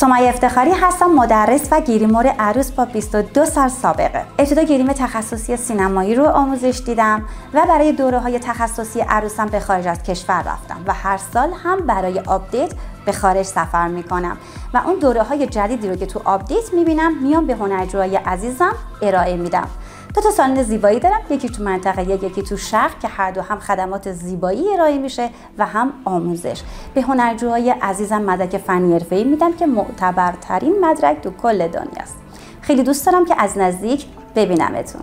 سمیه افتخاری هستم، مدرس و گریمور عروس با 22 سال سابقه. ابتدا گریم تخصصی سینمایی رو آموزش دیدم و برای دوره‌های تخصصی عروسم به خارج از کشور رفتم و هر سال هم برای آپدیت به خارج سفر میکنم و اون دوره‌های جدیدی رو که تو آپدیت میبینم میام به هنرجوهای عزیزم ارائه میدم. دو تا سالن زیبایی دارم، یکی تو منطقه یکی تو شرق که هر دو هم خدمات زیبایی ارائه میشه و هم آموزش. به هنرجوهای عزیزم مدرک فنی حرفه‌ای میدم که معتبرترین مدرک تو کل دنیاست. خیلی دوست دارم که از نزدیک ببینمتون.